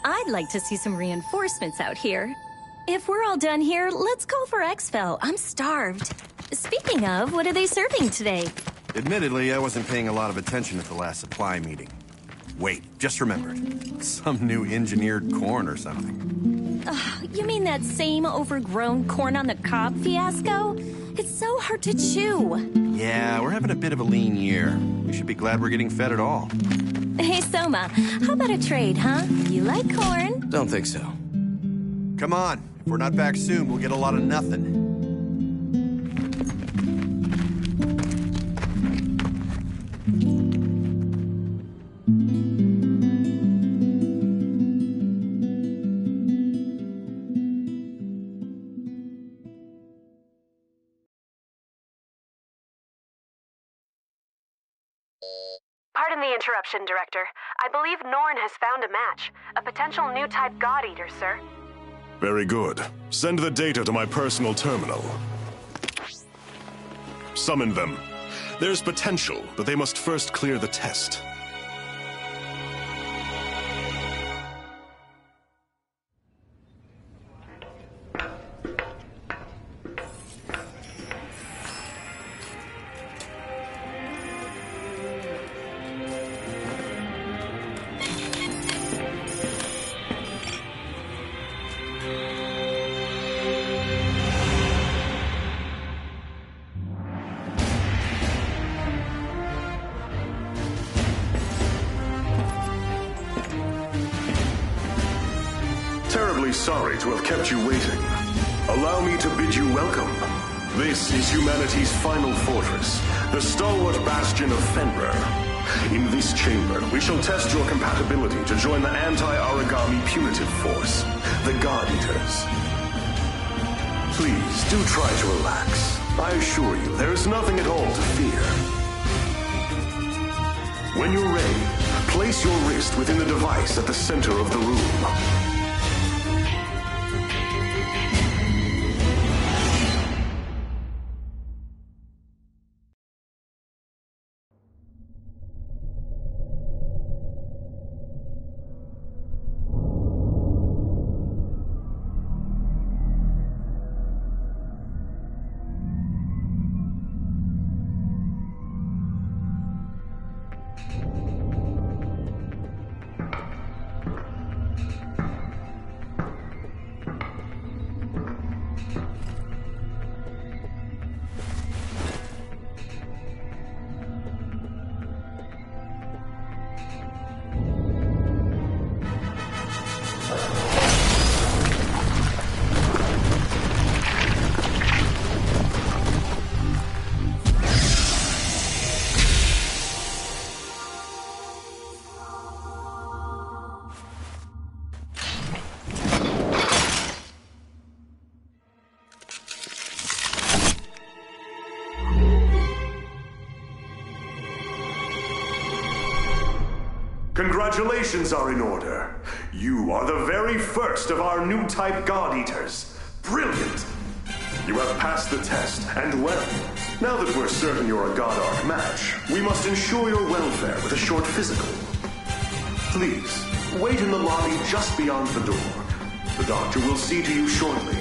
I'd like to see some reinforcements out here. If we're all done here, let's call for exfil. I'm starved. Speaking of, what are they serving today? Admittedly, I wasn't paying a lot of attention at the last supply meeting. Wait, just remembered. Some new engineered corn or something. You mean that same overgrown corn on the cob fiasco? It's so hard to chew. Yeah, we're having a bit of a lean year. We should be glad we're getting fed at all. Hey, Soma, how about a trade, huh? You like corn? Don't think so. Come on. If we're not back soon, we'll get a lot of nothing. Pardon the interruption, Director. I believe Norn has found a match. A potential new type God Eater, sir. Very good. Send the data to my personal terminal. Summon them. There's potential, but they must first clear the test. Terribly sorry to have kept you waiting. Allow me to bid you welcome. This is humanity's final fortress, the stalwart bastion of Fenrir. In this chamber, we shall test your compatibility to join the anti-origami punitive force, the God Eaters. Please, do try to relax. I assure you, there is nothing at all to fear. When you're ready, place your wrist within the device at the center of the room. Congratulations are in order. You are the very first of our new type God Eaters. Brilliant! You have passed the test, and well. Now that we're certain you're a God Arc match, we must ensure your welfare with a short physical. Please, wait in the lobby just beyond the door. The doctor will see to you shortly.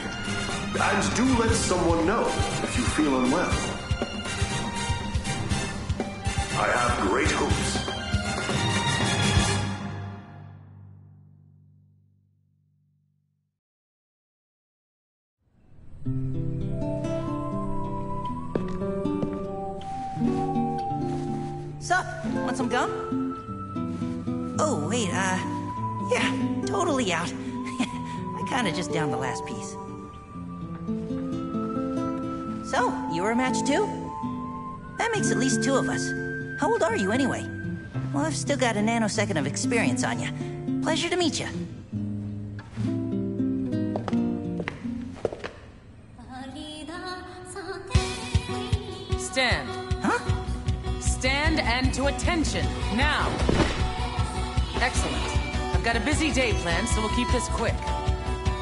And do let someone know if you feel unwell. I have great hopes. Sup? Want some gum? Oh, wait, yeah, totally out. I kinda just downed the last piece. So, you were a match too? That makes at least two of us. How old are you anyway? Well, I've still got a nanosecond of experience on you. Pleasure to meet you. Stand. Huh? Stand and to attention, now! Excellent. I've got a busy day planned, so we'll keep this quick.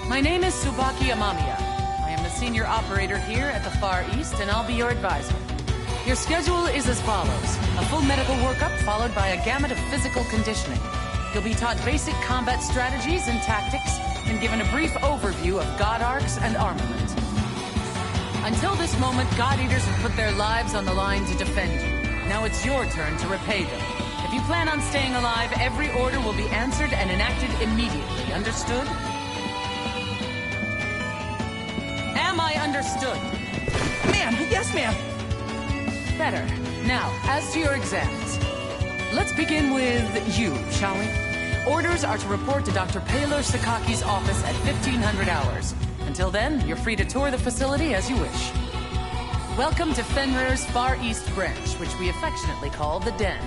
My name is Tsubaki Amamiya. I am the senior operator here at the Far East, and I'll be your advisor. Your schedule is as follows. A full medical workup followed by a gamut of physical conditioning. You'll be taught basic combat strategies and tactics, and given a brief overview of God arcs and armament. Until this moment, God Eaters have put their lives on the line to defend you. Now it's your turn to repay them. If you plan on staying alive, every order will be answered and enacted immediately. Understood? Am I understood? Ma'am, yes, ma'am. Better. Now, as to your exams. Let's begin with you, shall we? Orders are to report to Dr. Paylor Sakaki's office at 1500 hours. Until then, you're free to tour the facility as you wish. Welcome to Fenrir's Far East Branch, which we affectionately call the Den.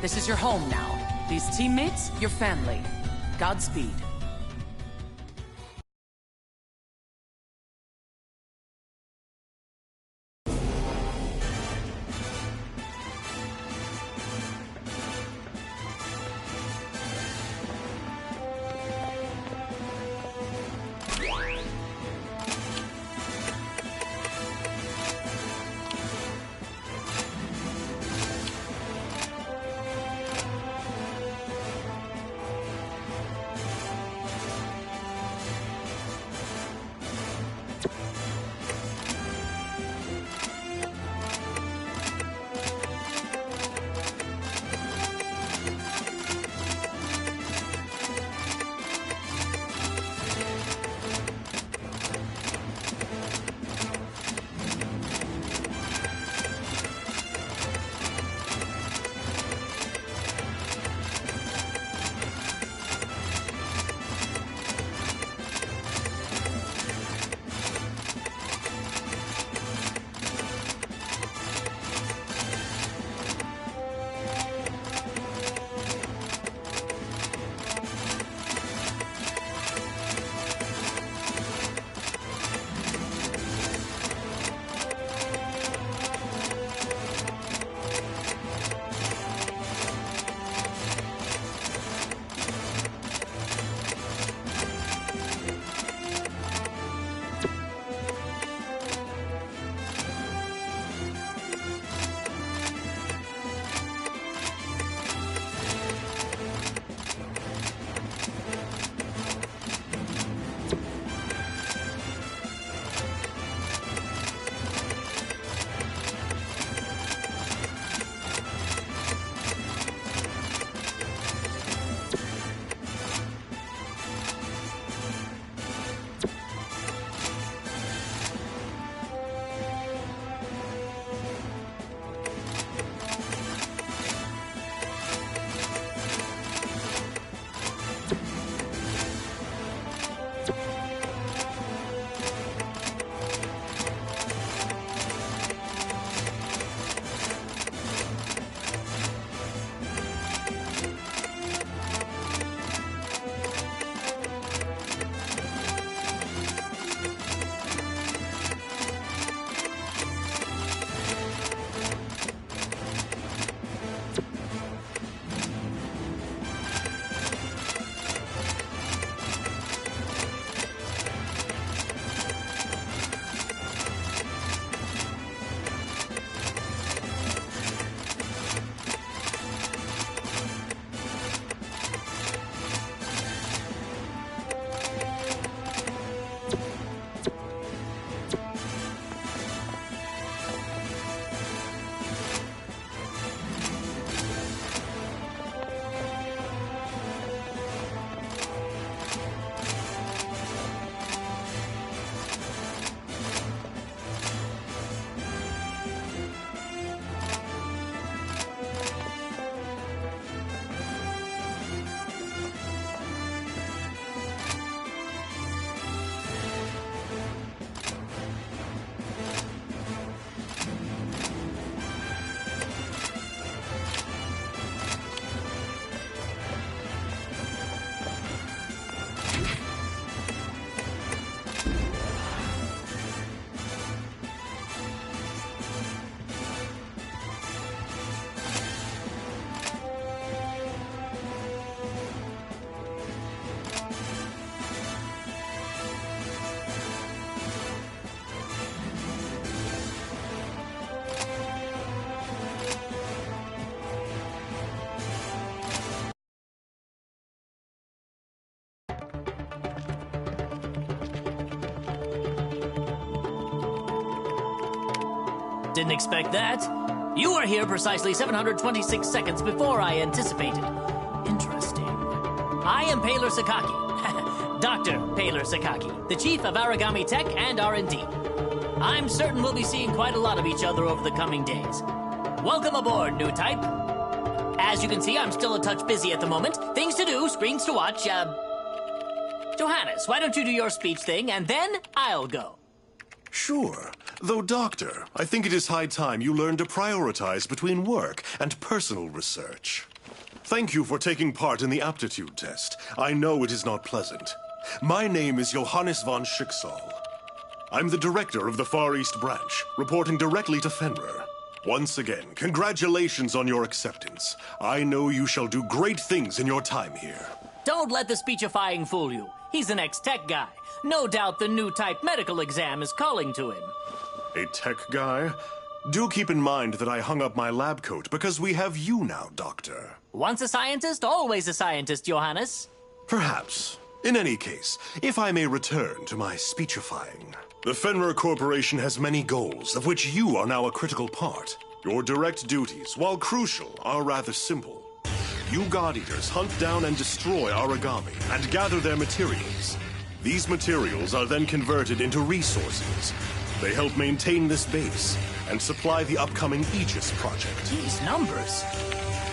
This is your home now. These teammates, your family. Godspeed. Didn't expect that. You are here precisely 726 seconds before I anticipated. Interesting. I am Paler Sakaki. Dr. Paler Sakaki, the chief of Aragami Tech and R&D. I'm certain we'll be seeing quite a lot of each other over the coming days. Welcome aboard, new type. As you can see, I'm still a touch busy at the moment. Things to do, screens to watch. Johannes, why don't you do your speech thing, and then I'll go. Sure. Though, Doctor, I think it is high time you learn to prioritize between work and personal research. Thank you for taking part in the aptitude test. I know it is not pleasant. My name is Johannes von Schicksal. I'm the director of the Far East Branch, reporting directly to Fenrir. Once again, congratulations on your acceptance. I know you shall do great things in your time here. Don't let the speechifying fool you. He's an ex-tech guy. No doubt the new type medical exam is calling to him. A tech guy? Do keep in mind that I hung up my lab coat because we have you now, Doctor. Once a scientist, always a scientist, Johannes. Perhaps. In any case, if I may return to my speechifying. The Fenrir Corporation has many goals, of which you are now a critical part. Your direct duties, while crucial, are rather simple. You God Eaters hunt down and destroy Aragami and gather their materials. These materials are then converted into resources. They help maintain this base and supply the upcoming Aegis project. These numbers.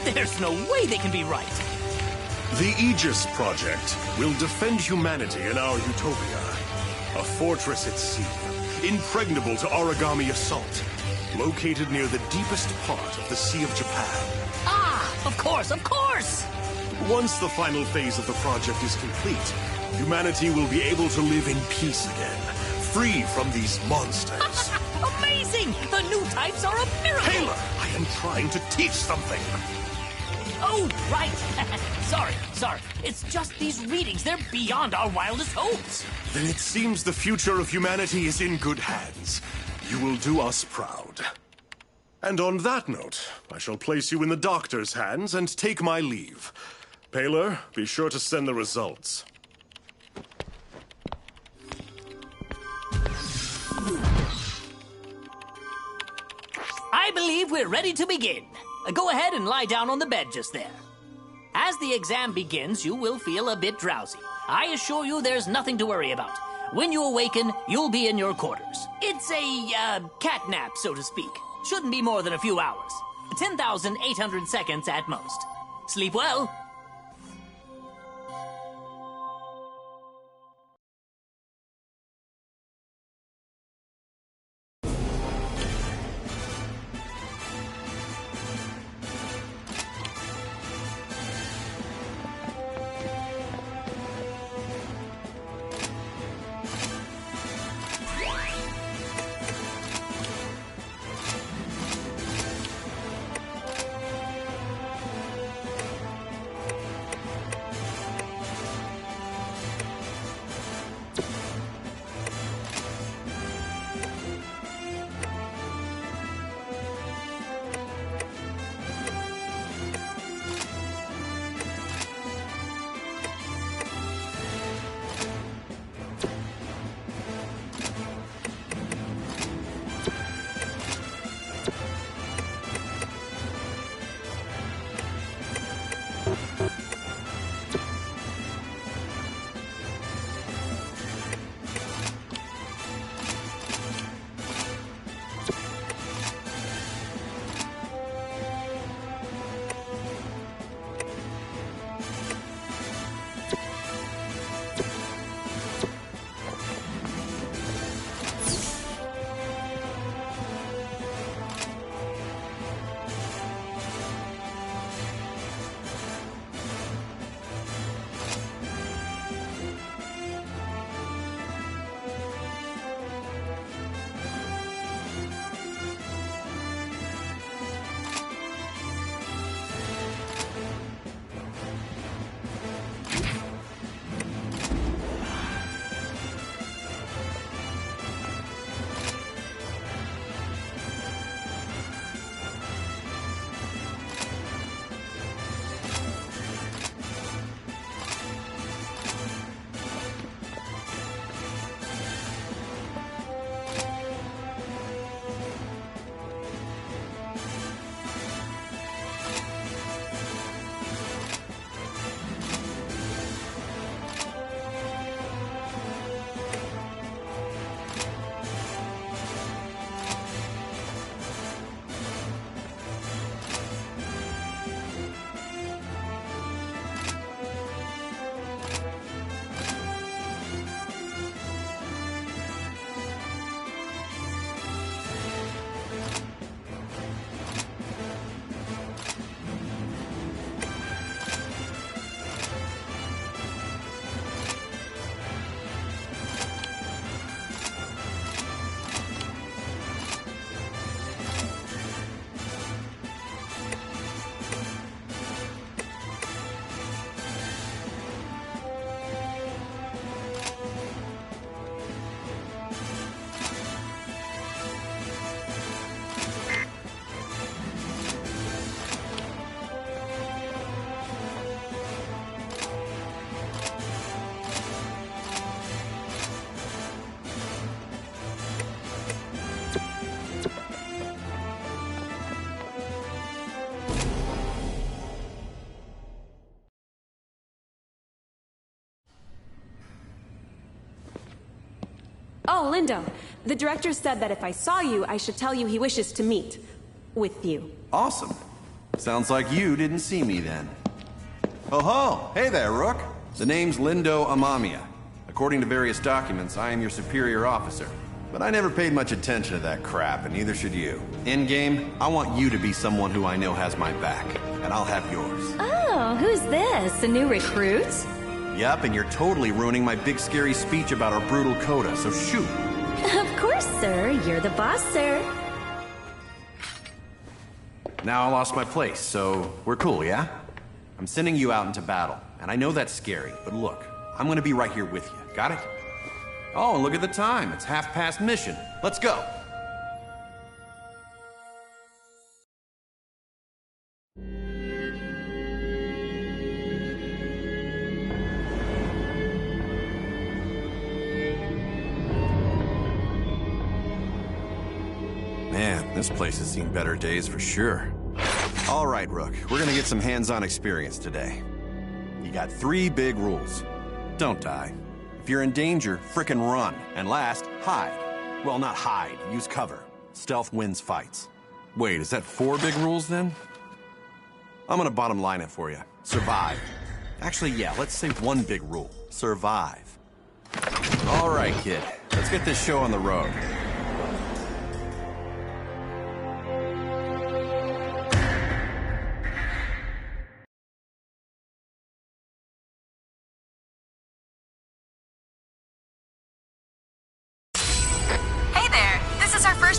There's no way they can be right. The Aegis project will defend humanity in our utopia. A fortress at sea, impregnable to Aragami assault, located near the deepest part of the Sea of Japan. Ah, of course, of course! Once the final phase of the project is complete, humanity will be able to live in peace again, free from these monsters. Amazing! The new types are a miracle! Taylor, I am trying to teach something. Oh, right. Sorry. It's just these readings. They're beyond our wildest hopes. Then it seems the future of humanity is in good hands. You will do us proud. And on that note, I shall place you in the doctor's hands and take my leave. Paler, be sure to send the results. I believe we're ready to begin. Go ahead and lie down on the bed just there. As the exam begins, you will feel a bit drowsy. I assure you there's nothing to worry about. When you awaken, you'll be in your quarters. It's a, cat nap, so to speak. Shouldn't be more than a few hours. 10,800 seconds at most. Sleep well. Oh, Lindo. The director said that if I saw you, I should tell you he wishes to meet with you. Awesome. Sounds like you didn't see me then. Oh ho! Hey there, Rook. The name's Lindo Amamiya. According to various documents, I am your superior officer. But I never paid much attention to that crap, and neither should you. In-game, I want you to be someone who I know has my back, and I'll have yours. Oh, who's this? A new recruit? Yup, and you're totally ruining my big scary speech about our brutal coda, so shoot. Of course, sir. You're the boss, sir. Now I lost my place, so we're cool, yeah? I'm sending you out into battle, and I know that's scary, but look, I'm gonna be right here with you. Got it? Oh, and look at the time. It's 1/2 mission. Let's go. Man, this place has seen better days for sure. All right, Rook, we're gonna get some hands-on experience today. You got 3 big rules. Don't die. If you're in danger, frickin' run. And last, hide. Well, not hide, use cover. Stealth wins fights. Wait, is that 4 big rules then? I'm gonna bottom line it for you. Survive. Actually, yeah, let's say 1 big rule. Survive. All right, kid. Let's get this show on the road.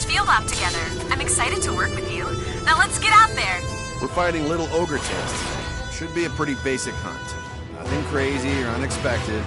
Field op together. I'm excited to work with you. Now let's get out there. We're fighting little ogre tastes. Should be a pretty basic hunt. Nothing crazy or unexpected.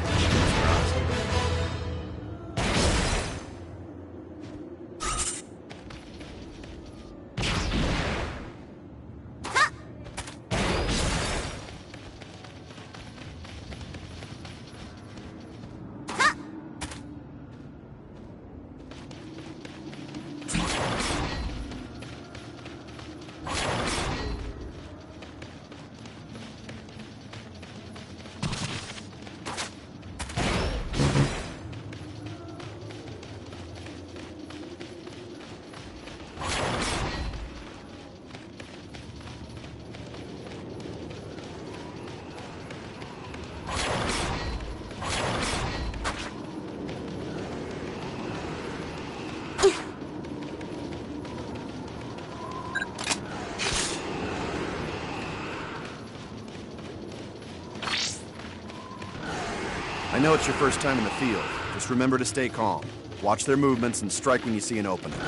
I know it's your first time in the field. Just remember to stay calm. Watch their movements and strike when you see an opening.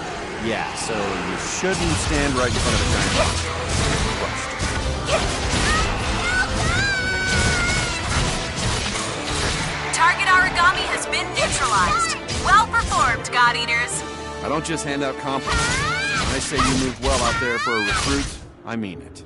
Yeah, so you shouldn't stand right in front of a giant monster. Target origami has been neutralized. Well performed, God Eaters. I don't just hand out compliments. When I say you moved well out there for a recruit, I mean it.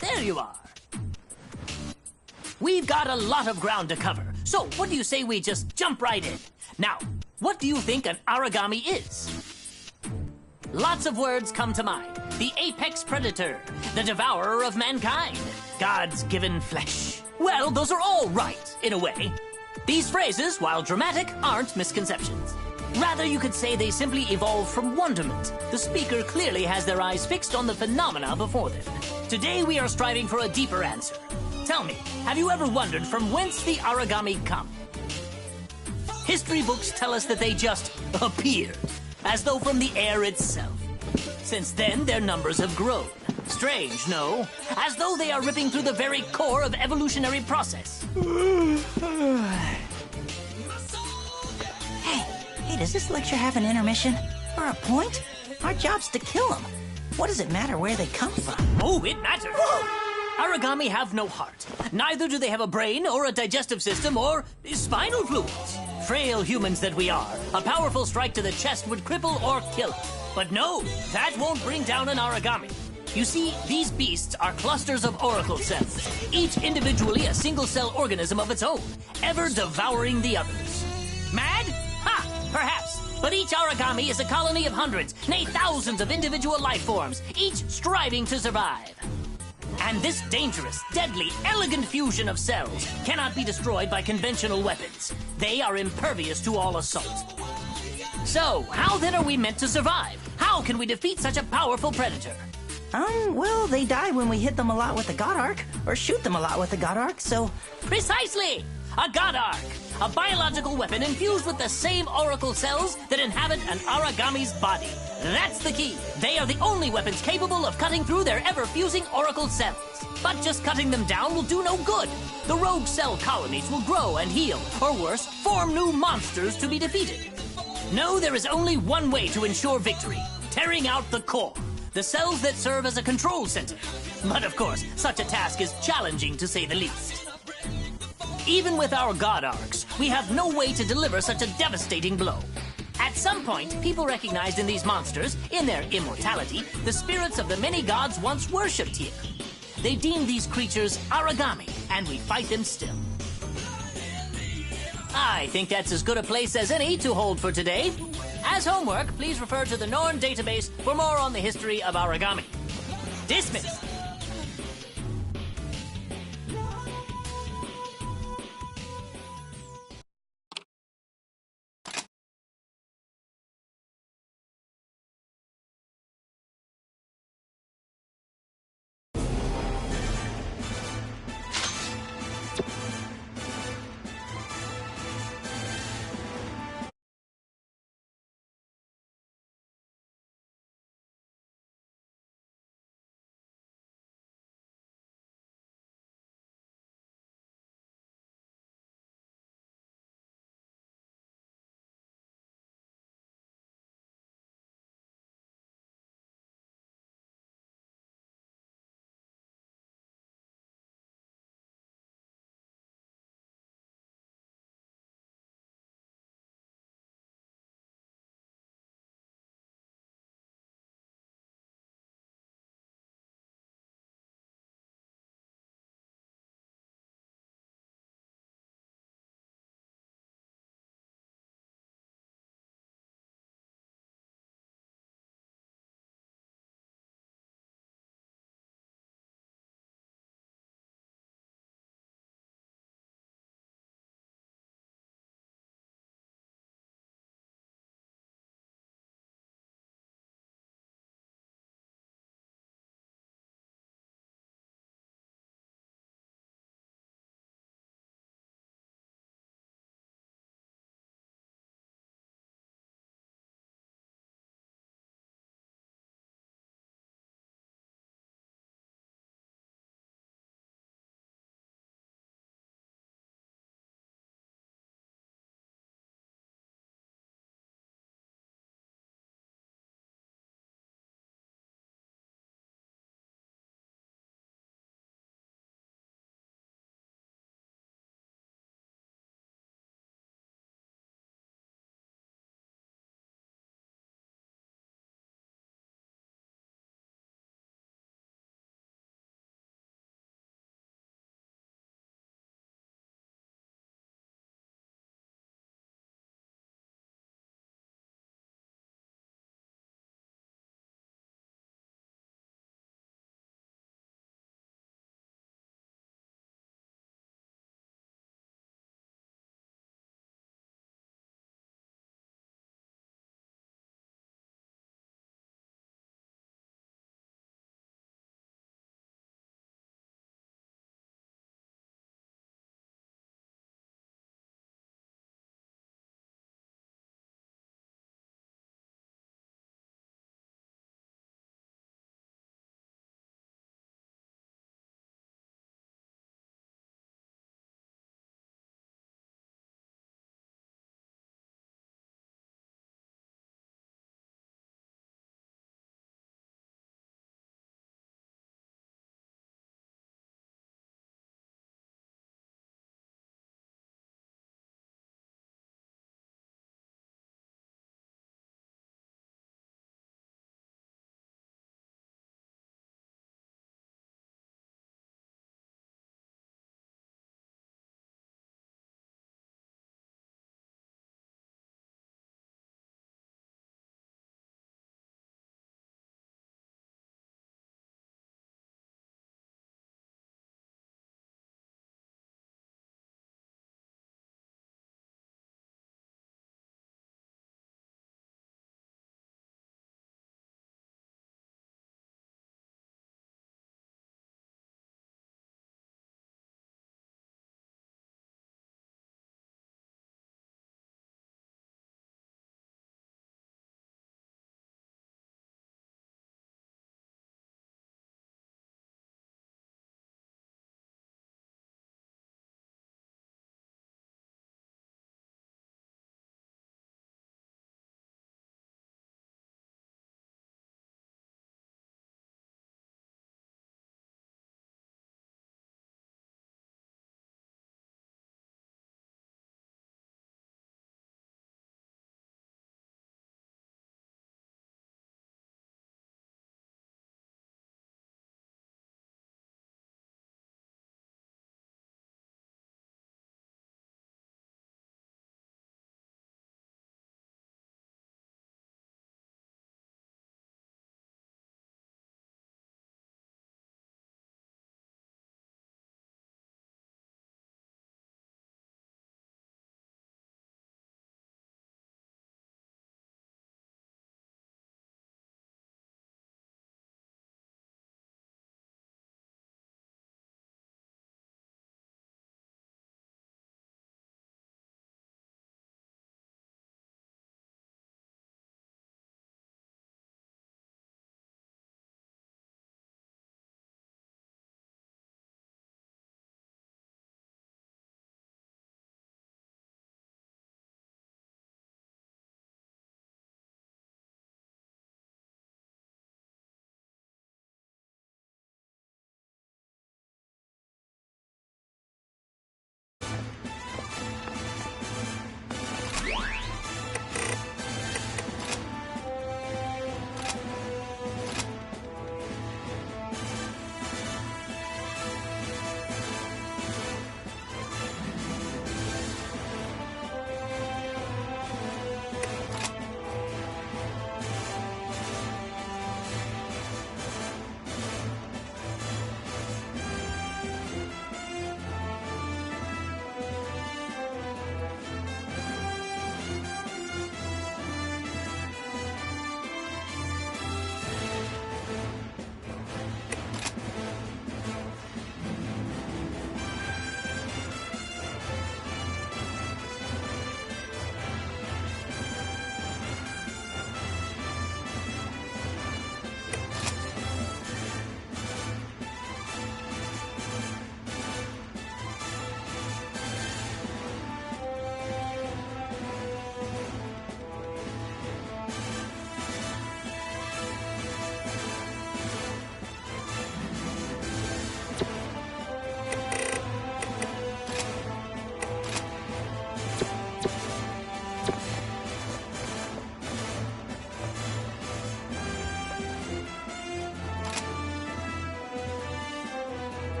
There you are. We've got a lot of ground to cover, so what do you say we just jump right in? Now, what do you think an origami is? Lots of words come to mind. The apex predator, the devourer of mankind, God's given flesh. Well, those are all right, in a way. These phrases, while dramatic, aren't misconceptions. Rather, you could say they simply evolved from wonderment. The speaker clearly has their eyes fixed on the phenomena before them. Today, we are striving for a deeper answer. Tell me, have you ever wondered from whence the origami come? History books tell us that they just appeared, as though from the air itself. Since then, their numbers have grown. Strange, no? As though they are ripping through the very core of evolutionary process. Hey, does this lecture have an intermission? Or a point? Our job's to kill them. What does it matter where they come from? Oh, it matters. Origami have no heart. Neither do they have a brain or a digestive system or spinal fluids. Frail humans that we are, a powerful strike to the chest would cripple or kill us. But no, that won't bring down an origami. You see, these beasts are clusters of oracle cells, each individually a single-cell organism of its own, ever devouring the others. Mad? Ha! Perhaps. But each origami is a colony of hundreds, nay thousands of individual life forms, each striving to survive. And this dangerous, deadly, elegant fusion of cells cannot be destroyed by conventional weapons. They are impervious to all assault. So, how then are we meant to survive? How can we defeat such a powerful predator? Well, they die when we hit them a lot with the God Arc, or shoot them a lot with the God Arc, so... Precisely! A God Arc! A biological weapon infused with the same oracle cells that inhabit an origami's body. That's the key. They are the only weapons capable of cutting through their ever-fusing oracle cells. But just cutting them down will do no good. The rogue cell colonies will grow and heal, or worse, form new monsters to be defeated. No, there is only one way to ensure victory. Tearing out the core. The cells that serve as a control center. But of course, such a task is challenging to say the least. Even with our God Arcs, we have no way to deliver such a devastating blow. At some point, people recognized in these monsters, in their immortality, the spirits of the many gods once worshipped here. They deemed these creatures origami, and we fight them still. I think that's as good a place as any to hold for today. As homework, please refer to the Norn database for more on the history of origami. Dismissed.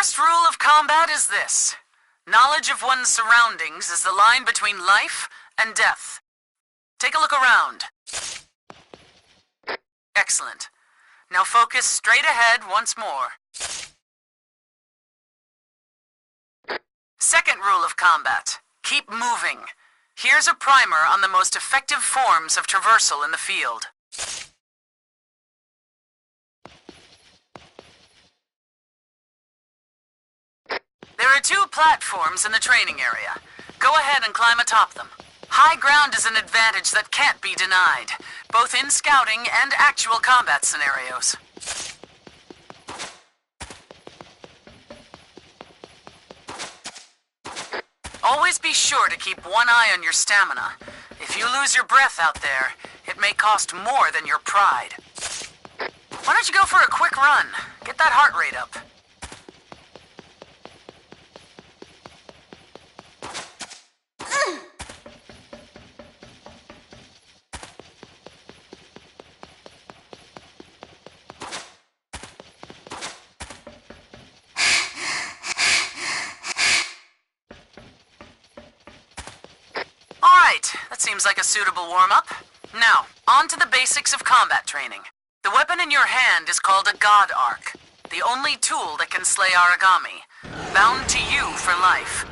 first rule of combat is this. Knowledge of one's surroundings is the line between life and death. Take a look around. Excellent. Now focus straight ahead once more. Second rule of combat. Keep moving. Here's a primer on the most effective forms of traversal in the field. There are 2 platforms in the training area. Go ahead and climb atop them. High ground is an advantage that can't be denied, both in scouting and actual combat scenarios. Always be sure to keep one eye on your stamina. If you lose your breath out there, it may cost more than your pride. Why don't you go for a quick run? Get that heart rate up. Seems like a suitable warm-up. Now, on to the basics of combat training. The weapon in your hand is called a God Arc, the only tool that can slay Aragami, bound to you for life.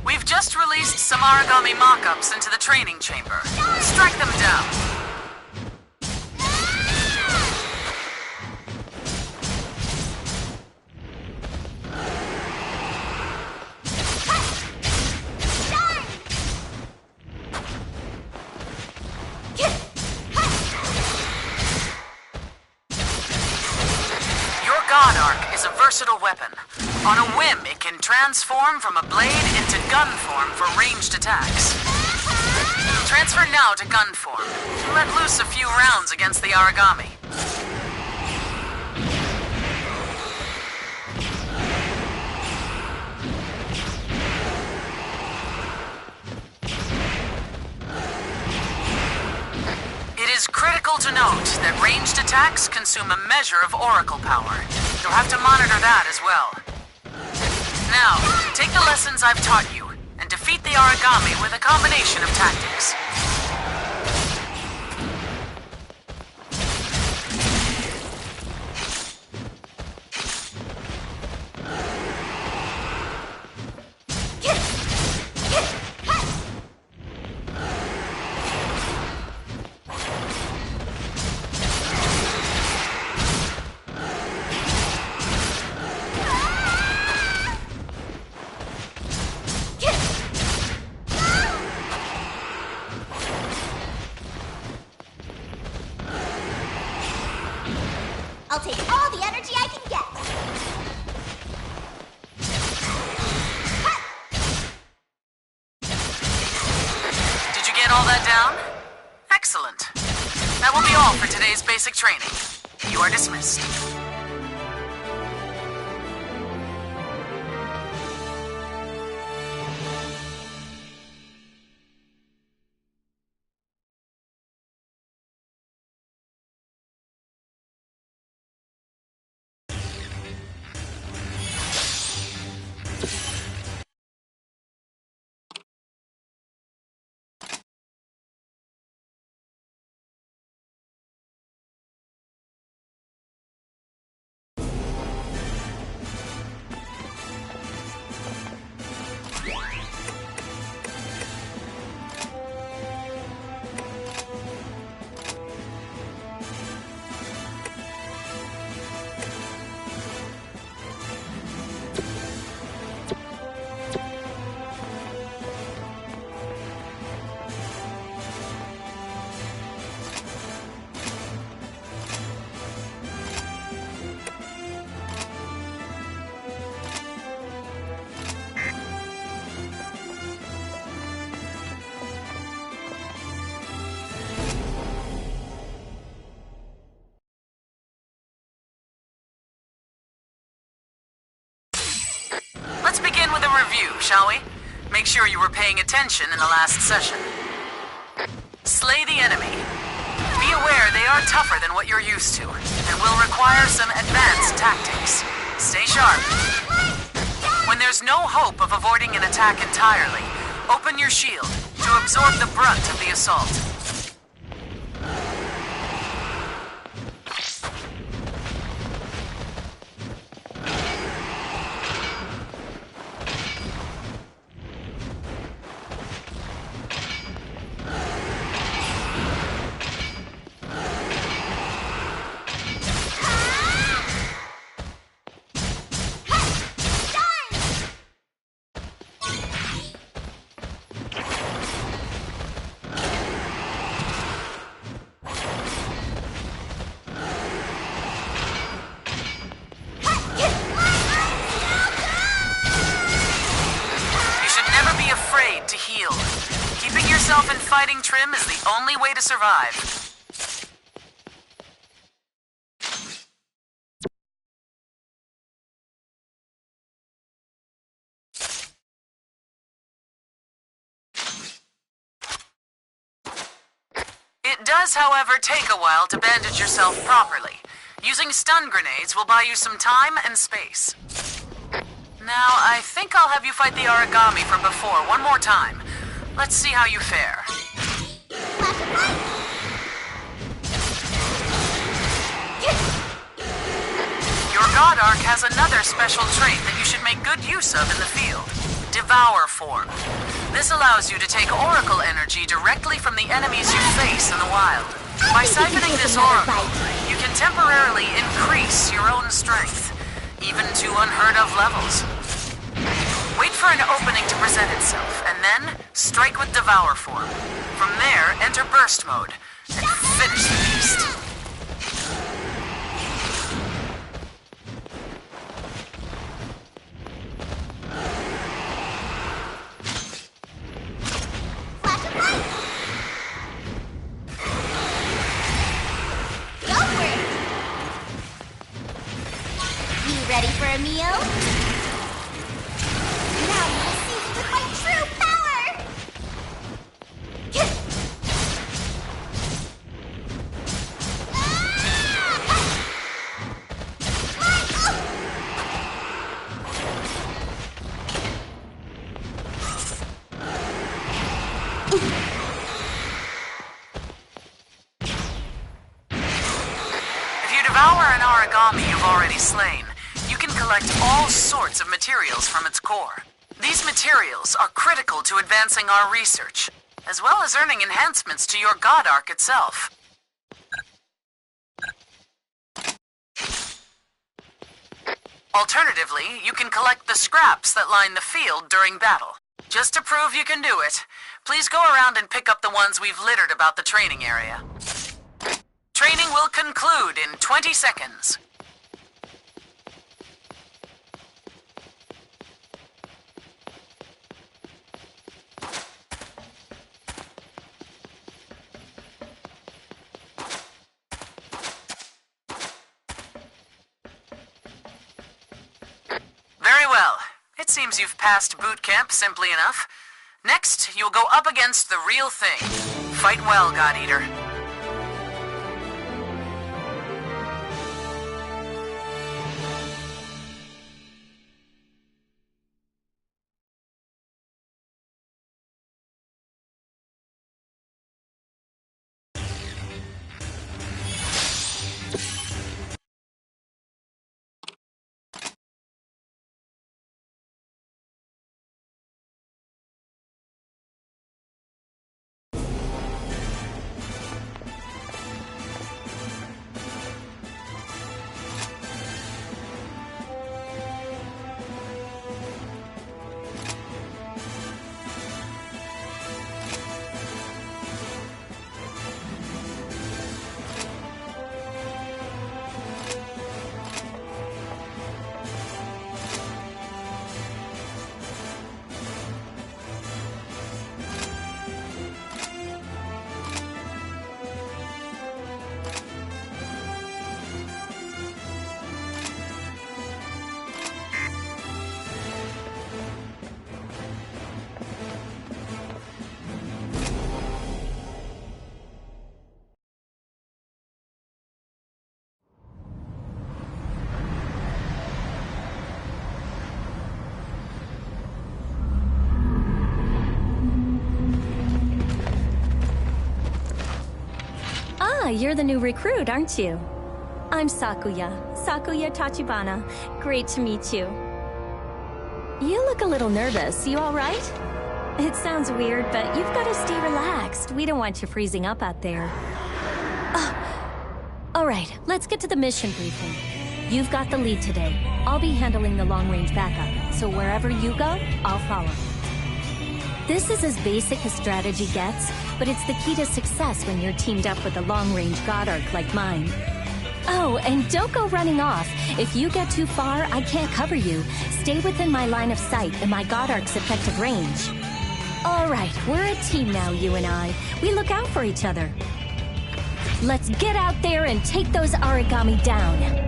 We've just released some Aragami mock-ups into the training chamber. Strike them down. Versatile weapon. On a whim, it can transform from a blade into gun form for ranged attacks. Transfer now to gun form. Let loose a few rounds against the Aragami. It is critical to note that ranged attacks consume a measure of oracle power. You'll have to monitor that as well. Now, take the lessons I've taught you and defeat the Aragami with a combination of tactics. I'll take all the energy I can get. Did you get all that down? Excellent. That will be all for today's basic training. You are dismissed. Let's begin with a review, shall we? Make sure you were paying attention in the last session. Slay the enemy. Be aware they are tougher than what you're used to, and will require some advanced tactics. Stay sharp. When there's no hope of avoiding an attack entirely, open your shield to absorb the brunt of the assault. To heal. Keeping yourself in fighting trim is the only way to survive. It does, however, take a while to bandage yourself properly. Using stun grenades will buy you some time and space. Now, I think I'll have you fight the origami from before one more time. Let's see how you fare. Your God Arc has another special trait that you should make good use of in the field. Devour form. This allows you to take oracle energy directly from the enemies you face in the wild. By siphoning this oracle, you can temporarily increase your own strength, even to unheard of levels. Wait for an opening to present itself, and then strike with Devour form. From there, enter Burst mode, and finish the beast. Go for it! You ready for a meal? Now you'll see with my true power! If you devour an origami you've already slain, you can collect all sorts of materials from its core. These materials are critical to advancing our research, as well as earning enhancements to your God Arc itself. Alternatively, you can collect the scraps that line the field during battle. Just to prove you can do it, please go around and pick up the ones we've littered about the training area. Training will conclude in 20 seconds. Very well. It seems you've passed boot camp simply enough. Next, you'll go up against the real thing. Fight well, God Eater. Ah, you're the new recruit, aren't you? I'm Sakuya Tachibana. Great to meet you. You look a little nervous. You all right? It sounds weird, but you've got to stay relaxed. We don't want you freezing up out there. All right, let's get to the mission briefing. You've got the lead today. I'll be handling the long-range backup, so wherever you go, I'll follow. This is as basic as strategy gets, but it's the key to success when you're teamed up with a long-range god arc like mine. Oh, and don't go running off. If you get too far, I can't cover you. Stay within my line of sight and my god arc's effective range. All right, we're a team now, you and I. We look out for each other. Let's get out there and take those origami down.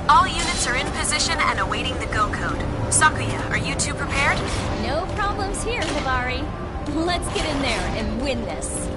All units are in position and awaiting the go code. Sakuya, are you two prepared? No problems here, Hibari. Let's get in there and win this.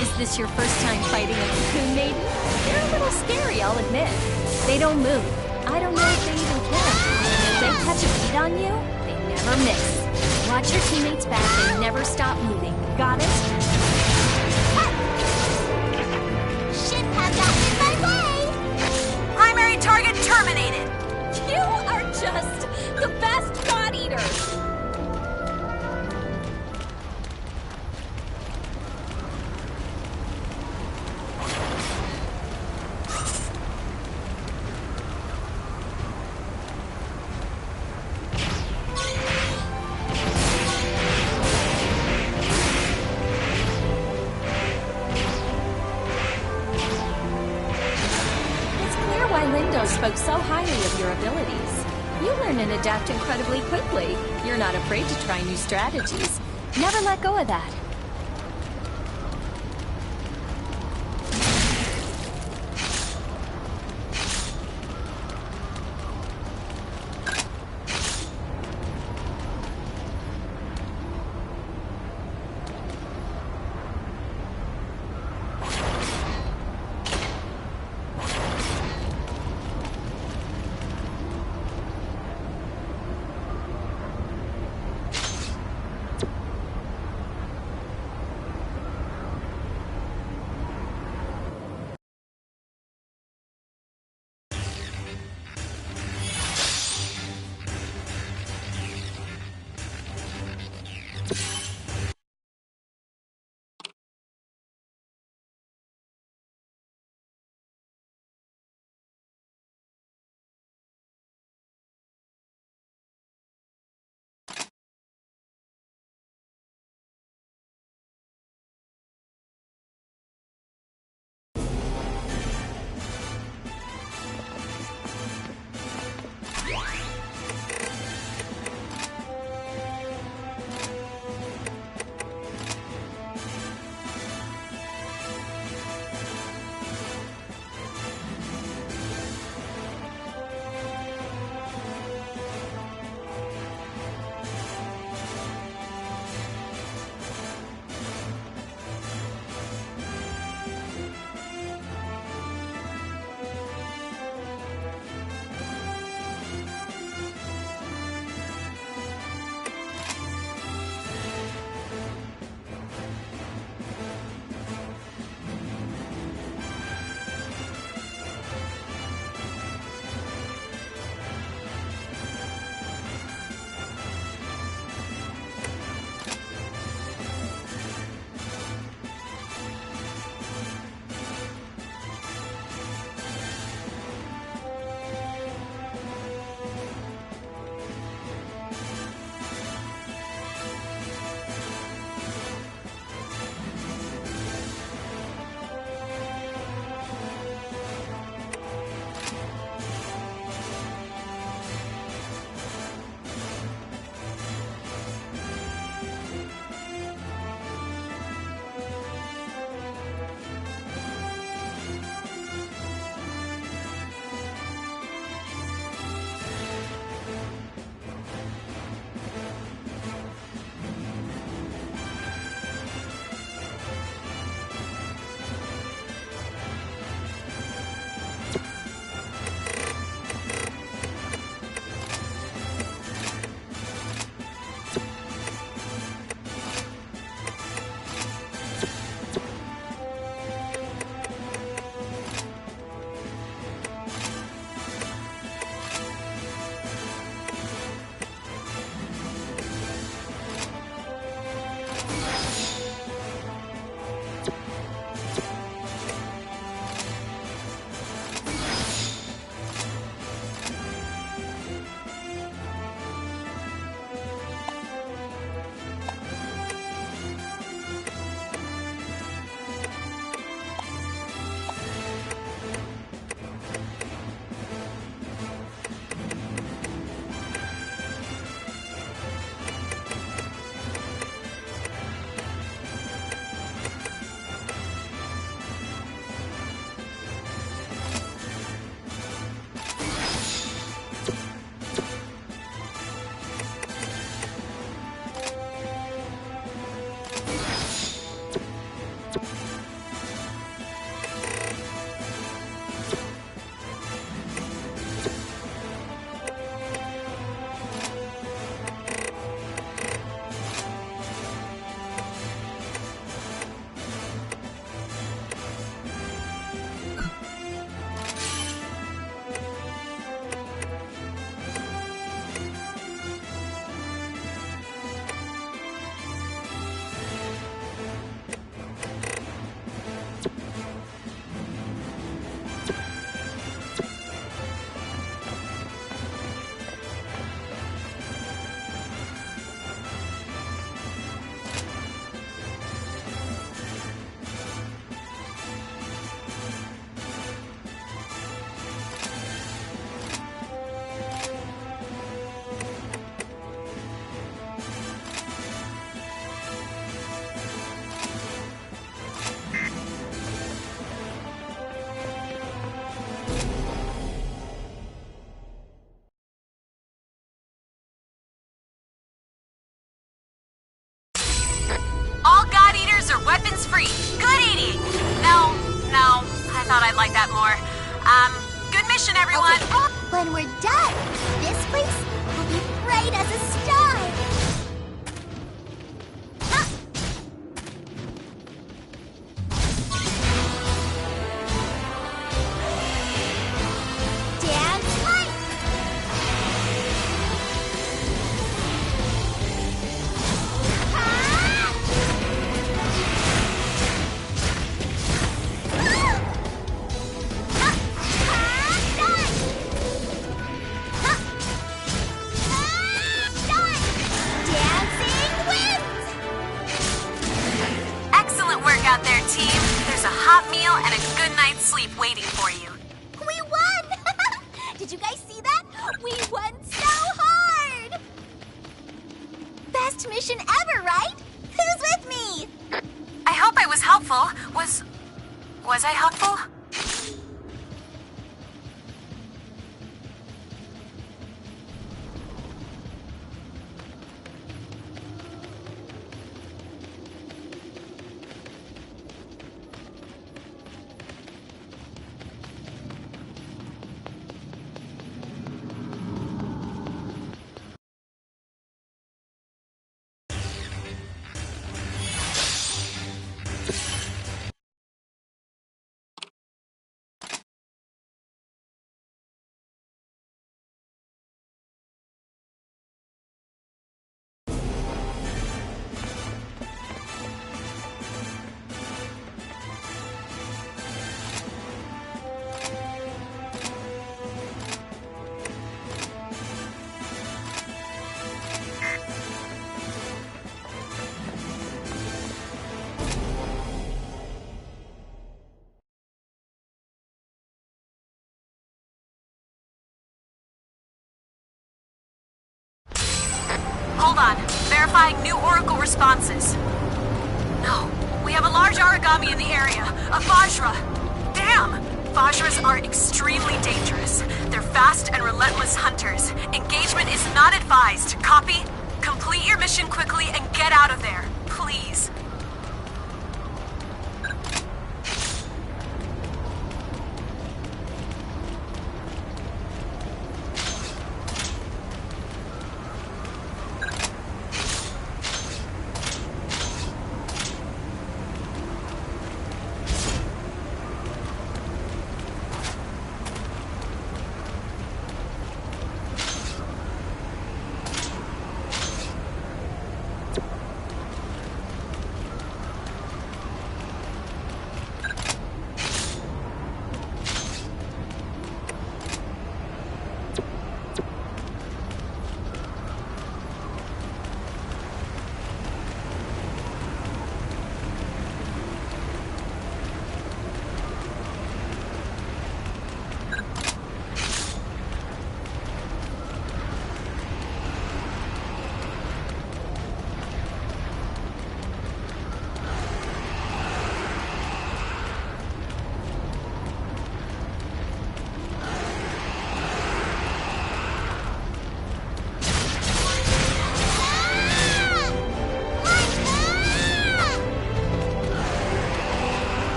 Is this your first time fighting a cocoon maiden? They're a little scary, I'll admit. They don't move. I don't know if they even care. If they catch a beat on you, they never miss. Watch your teammates back and never stop moving. Got it? Shouldn't have gotten in my way! Primary target terminated! You are just the best god eaters! Spoke so highly of your abilities. You learn and adapt incredibly quickly. You're not afraid to try new strategies. Never let go of that. everyone! When we're done, this place will be bright as a star! Dance light! Excellent work out there, team. There's a hot meal and a good night's sleep waiting for you. We won! Did you guys see that? We won so hard! Best mission ever, right? Who's with me? I hope I was helpful. Was I helpful? Hold on. Verifying new Oracle responses. No. We have a large Origami in the area. A Vajra. Damn! Vajras are extremely dangerous. They're fast and relentless hunters. Engagement is not advised. Copy? Complete your mission quickly and get out of there. Please.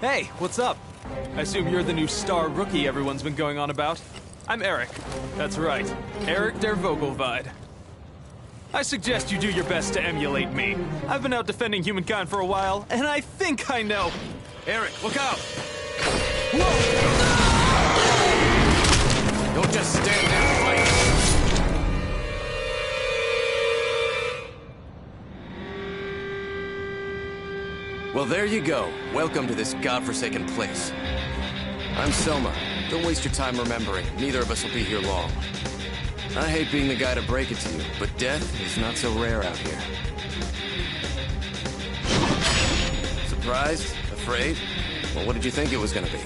Hey, what's up? I assume you're the new star rookie everyone's been going on about. I'm Eric. That's right, Eric der Vogelweide. I suggest you do your best to emulate me. I've been out defending humankind for a while, and I think I know. Eric, look out! Whoa! Don't just stand there and fight! Well, there you go. Welcome to this godforsaken place. I'm Selma. Don't waste your time remembering. Neither of us will be here long. I hate being the guy to break it to you, but death is not so rare out here. Surprised? Afraid? Well, what did you think it was gonna be?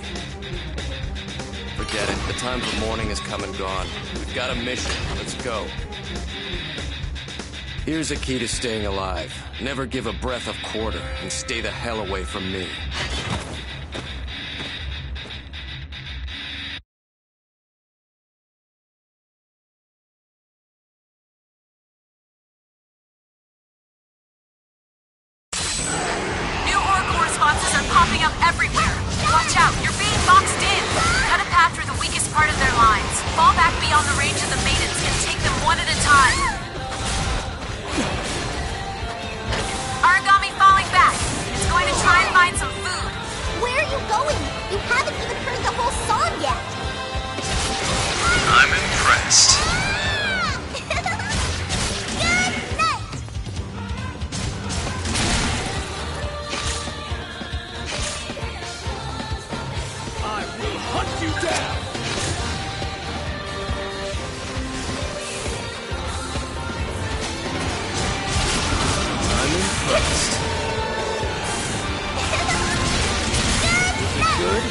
Forget it. The time for mourning has come and gone. We've got a mission. Let's go. Here's a key to staying alive. Never give a breath of quarter, and stay the hell away from me. New Oracle responses are popping up everywhere. Watch out, you're being boxed in. Cut a path through the weakest part of their lines. Fall back beyond the range of the maidens and take them one at a time. Origami falling back. It's going to try and find some food. Where are you going? You haven't even heard the whole song yet. I'm impressed. Good night. I will hunt you down! I'm impressed. Is it good?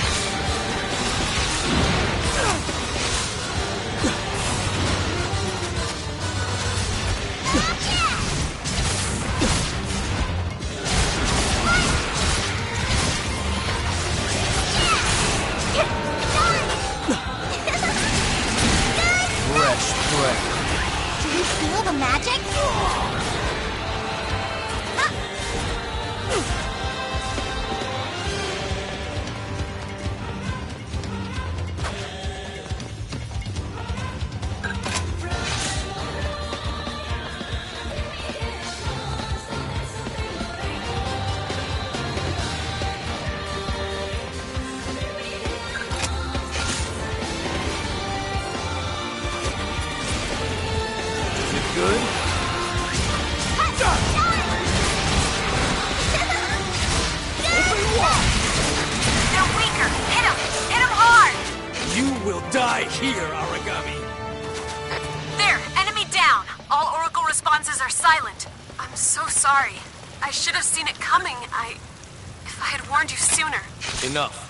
Fresh breath. Do you feel the magic? Good? They're weaker. Hit them. Hit them hard. You will die here, Origami! There, enemy down. All Oracle responses are silent. I'm so sorry. I should have seen it coming. If I had warned you sooner. Enough.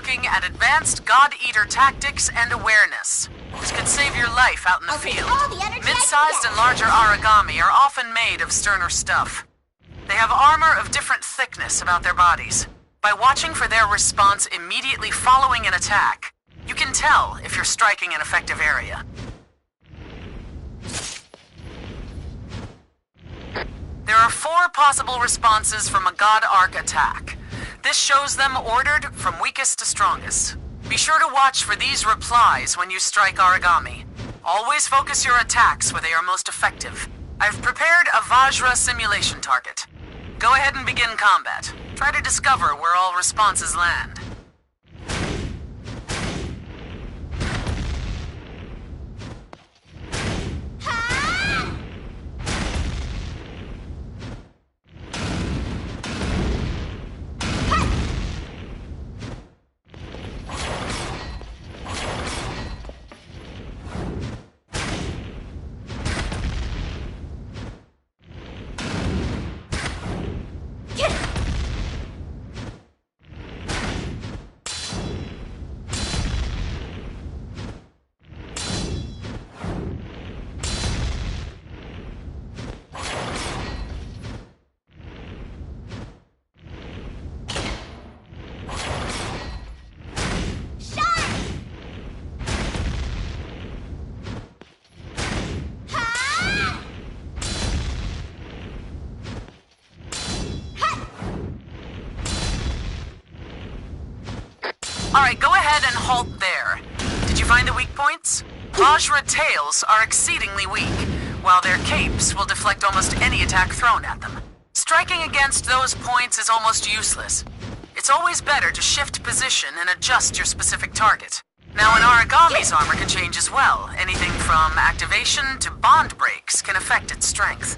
looking at advanced God Eater tactics and awareness. This could save your life out in the field. Mid-sized and larger origami are often made of sterner stuff. They have armor of different thickness about their bodies. By watching for their response immediately following an attack, you can tell if you're striking an effective area. There are 4 possible responses from a God Arc attack. This shows them ordered from weakest to strongest. Be sure to watch for these replies when you strike origami. Always focus your attacks where they are most effective. I've prepared a Vajra simulation target. Go ahead and begin combat. Try to discover where all responses land. Alright, go ahead and halt there. Did you find the weak points? Vajra tails are exceedingly weak, while their capes will deflect almost any attack thrown at them. Striking against those points is almost useless. It's always better to shift position and adjust your specific target. Now, an origami's armor can change as well. Anything from activation to bond breaks can affect its strength.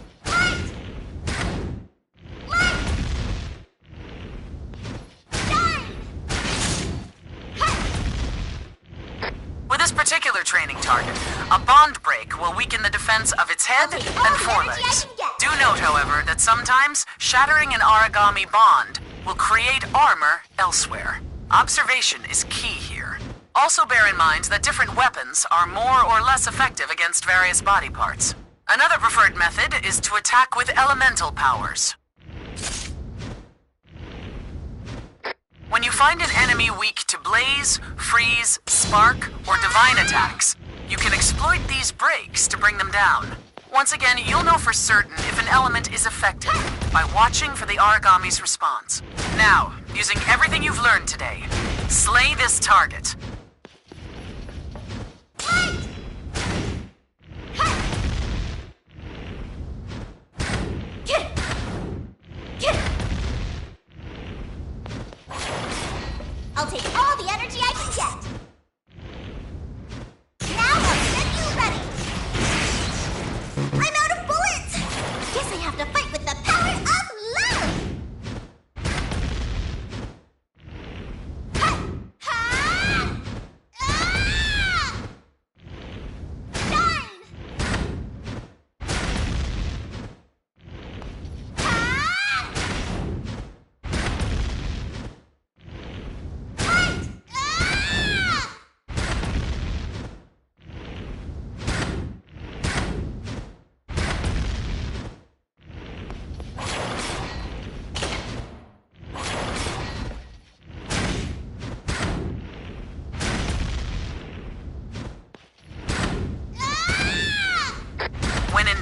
With this particular training target, a bond break will weaken the defense of its head and forelegs. Do note, however, that sometimes shattering an origami bond will create armor elsewhere. Observation is key here. Also bear in mind that different weapons are more or less effective against various body parts. Another preferred method is to attack with elemental powers. When you find an enemy weak to blaze, freeze, spark, or divine attacks, you can exploit these breaks to bring them down. Once again, you'll know for certain if an element is effective by watching for the origami's response. Now, using everything you've learned today, slay this target. I'll take all the energy I can get. Now I'll set you ready. I'm out of bullets. Guess I have to fight with the power of love. Ha! Ha! Ah! Darn!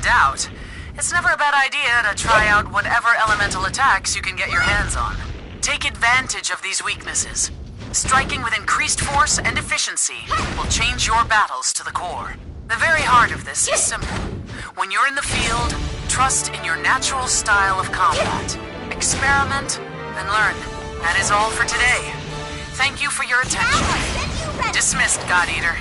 Doubt. It's never a bad idea to try out whatever elemental attacks you can get your hands on. Take advantage of these weaknesses. Striking with increased force and efficiency will change your battles to the core. The very heart of this is simple. When you're in the field, trust in your natural style of combat. Experiment and learn. That is all for today. Thank you for your attention. Dismissed, God Eater.